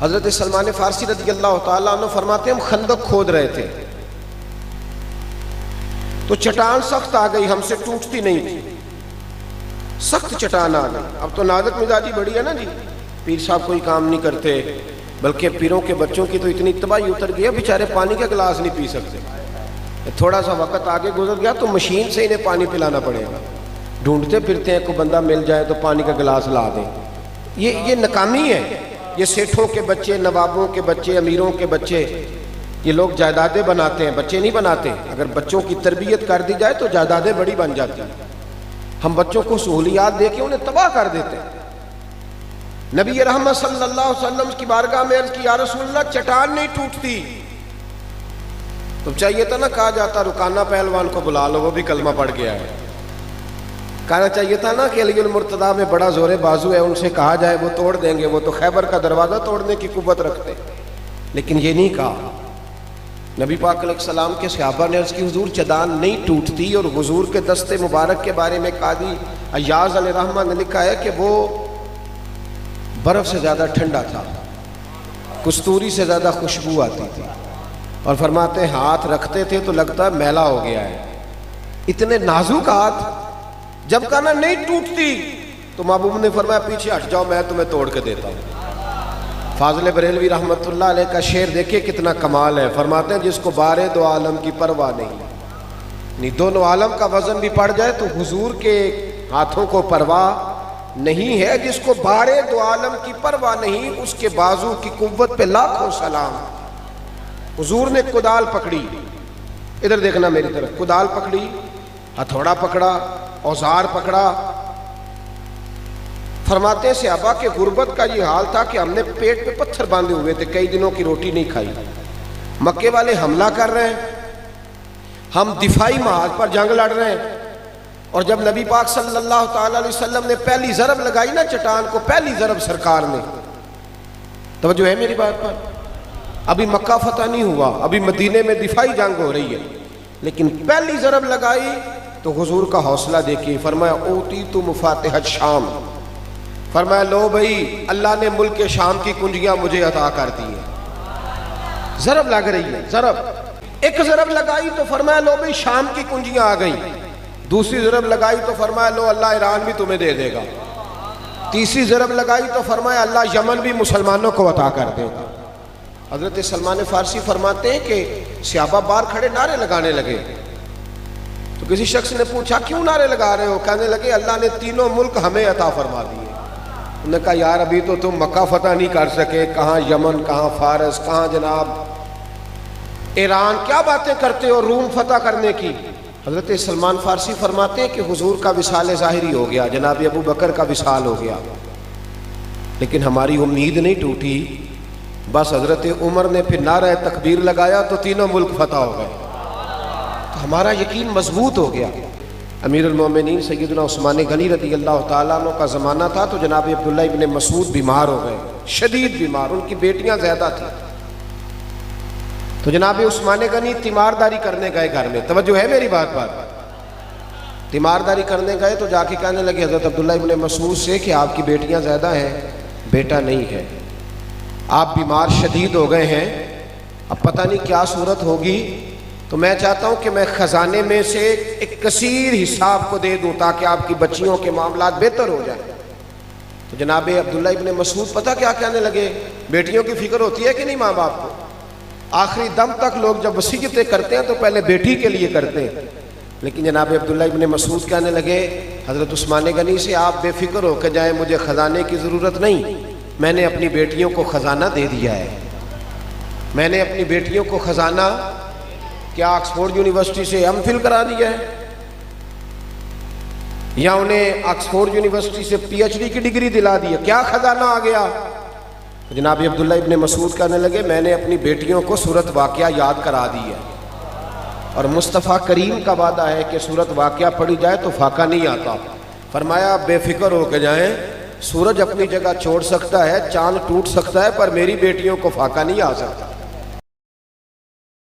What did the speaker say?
حضرت سلمان فارسی رضی اللہ تعالیٰ عنہ فرماتے ہیں ہم خندق کھود رہے تھے تو چٹان سخت آ گئی، ہم سے ٹوٹتی نہیں تھی، سخت چٹان آ گئی۔ اب تو نازک مزاجی بڑی ہے نا جی، پیر صاحب کوئی کام نہیں کرتے، بلکہ پیروں کے بچوں کی تو اتنی تباہی اتر گئی ہے بیچارے پانی کا گلاس نہیں پی سکتے، تھوڑا سا وقت آگے گزر گیا تو مشین سے انہیں پانی پلانا پڑے گا، ڈھونڈتے پھرتے ہیں کوئی بندہ مل جائے تو پانی کا گلاس لا دیں۔ یہ ناکامی ہے۔ یہ سیٹھوں کے بچے، نوابوں کے بچے، امیروں کے بچے، یہ لوگ جائیدادیں بناتے ہیں، بچے نہیں بناتے۔ اگر بچوں کی تربیت کر دی جائے تو جائیدادیں بڑی بن جاتی ہیں۔ ہم بچوں کو سہولیات دے کے انہیں تباہ کر دیتے ہیں۔ نبی رحمت صلی اللہ علیہ وسلم کی بارگاہ میں عرض کی یا رسول اللہ چٹان نہیں ٹوٹتی، تو چاہیے تھا نا کہا جاتا رکانہ پہلوان کو بلا لو، وہ بھی کلمہ پڑھ گیا ہے۔ کہنا چاہیے تھا نا کہ علی المرتضیٰ میں بڑا زور بازو ہے، ان سے کہا جائے وہ توڑ دیں گے، وہ تو خیبر کا دروازہ توڑنے کی قوت رکھتے، لیکن یہ نہیں کہا۔ نبی پاک علیہ السلام کے صحابہ نے عرض کی حضور چٹان نہیں ٹوٹتی، اور حضور کے دست مبارک کے بارے میں قاضی ایاز علیہ رحمہ نے لکھا ہے کہ وہ برف سے زیادہ ٹھنڈا تھا، کستوری سے زیادہ خوشبو آتی تھی، اور فرماتے ہیں ہاتھ رکھتے تھے تو لگتا میلا ہو گیا ہے، اتنے نازک ہاتھ۔ جب کہنا نہیں ٹوٹتی تو محبوب نے فرمایا پیچھے ہٹ جاؤ میں تمہیں توڑ کے دیتا ہوں۔ فاضل بریلوی رحمت اللہ علیہ کا شعر دیکھیں کتنا کمال ہے، فرماتے ہیں جس کو بارے دو عالم کی پرواہ نہیں، دونوں عالم کا وزن بھی پڑ جائے تو حضور کے ہاتھوں کو پرواہ نہیں ہے، جس کو بارے دو عالم کی پرواہ نہیں اس کے بازو کی قوت پہ لاکھوں سلام۔ حضور نے کدال پکڑی، ادھر دیکھنا میری طرف، کدال پکڑی، ہتھوڑا پکڑا، اوزار پکڑا۔ فرماتے ہیں صحابہ کہ غربت کا یہ حال تھا کہ ہم نے پیٹ پہ پتھر باندھے ہوئے تھے، کئی دنوں کی روٹی نہیں کھائی، مکے والے حملہ کر رہے ہیں، ہم دفاعی محاذ پر جنگ لڑ رہے ہیں، اور جب نبی پاک صلی اللہ تعالیٰ علیہ وسلم نے پہلی ضرب لگائی نا چٹان کو، پہلی ضرب سرکار نے، توجہ ہے میری بات پر، ابھی مکہ فتح نہیں ہوا، ابھی مدینے میں دفاعی جنگ ہو رہی ہے، لیکن پہلی ضرب لگائی تو حضور کا حوصلہ دیکھیے، فرمایا اوتیت مفاتح شام، فرمایا لو بھائی اللہ نے ملک شام کی کنجیاں مجھے عطا کر دی ہیں۔ ضرب لگ رہی ہے، ضرب ایک ضرب لگائی تو فرمایا لو بھائی شام کی کنجیاں آ گئی، دوسری ضرب لگائی تو فرمایا لو اللہ ایران بھی تمہیں دے دے گا، تیسری ضرب لگائی تو فرمایا اللہ یمن بھی مسلمانوں کو عطا کر دے گا۔ حضرت سلمان فارسی فرماتے ہیں کہ صحابہ باہر کھڑے نعرے لگانے لگے، تو کسی شخص نے پوچھا کیوں نعرے لگا رہے ہو؟ کہنے لگے اللہ نے تینوں ملک ہمیں عطا فرما دیے۔ انہوں نے کہا یار ابھی تو تم مکہ فتح نہیں کر سکے، کہاں یمن، کہاں فارس، کہاں جناب ایران، کیا باتیں کرتے ہو روم فتح کرنے کی۔ حضرت سلمان فارسی فرماتے ہیں کہ حضور کا وصال ظاہری ہو گیا، جناب ابو بکر کا وصال ہو گیا، لیکن ہماری امید نہیں ٹوٹی، بس حضرت عمر نے پھر نعرہ تکبیر لگایا تو تینوں ملک فتح ہو گئے، تو ہمارا یقین مضبوط ہو گیا۔ امیر المومنین سیدنا عثمان غنی رضی اللہ تعالیٰ عنہ کا زمانہ تھا تو جناب عبداللہ ابن مسعود بیمار ہو گئے، شدید بیمار، ان کی بیٹیاں زیادہ تھیں، تو جناب عثمان غنی تیمارداری کرنے گئے گھر میں، توجہ ہے میری بات پر، تیمارداری کرنے گئے تو جا کے کہنے لگے حضرت عبداللہ ابن مسعود سے کہ آپ کی بیٹیاں زیادہ ہیں، بیٹا نہیں ہے، آپ بیمار شدید ہو گئے ہیں، اب پتہ نہیں کیا صورت ہوگی، تو میں چاہتا ہوں کہ میں خزانے میں سے ایک کثیر حصہ آپ کو دے دوں تاکہ آپ کی بچیوں کے معاملات بہتر ہو جائیں۔ تو جناب عبداللہ ابن مسعود پتہ کیا کہنے لگے، بیٹیوں کی فکر ہوتی ہے کہ نہیں ماں باپ کو؟ آخری دم تک لوگ جب وصیتیں کرتے ہیں تو پہلے بیٹی کے لیے کرتے ہیں، لیکن جناب عبداللہ ابن مسعود کہنے لگے حضرت عثمان غنی سے آپ بے فکر ہو کے جائیں، مجھے خزانے کی ضرورت نہیں، میں نے اپنی بیٹیوں کو خزانہ دے دیا ہے، میں نے اپنی بیٹیوں کو خزانہ کیا آکسفورڈ یونیورسٹی سے ایم فل کرا دیا ہے، یا انہیں آکسفورڈ یونیورسٹی سے پی ایچ ڈی کی ڈگری دلا دی ہے، کیا خزانہ آ گیا؟ جناب عبداللہ ابن مسعود کہنے لگے میں نے اپنی بیٹیوں کو صورت واقعہ یاد کرا دی ہے، اور مصطفیٰ کریم کا وعدہ ہے کہ صورت واقعہ پڑھی جائے تو فاقہ نہیں آتا۔ فرمایا بے فکر ہو کے جائیں، سورج اپنی جگہ چھوڑ سکتا ہے، چاند ٹوٹ سکتا ہے، پر میری بیٹیوں کو فاقہ نہیں آ سکتا۔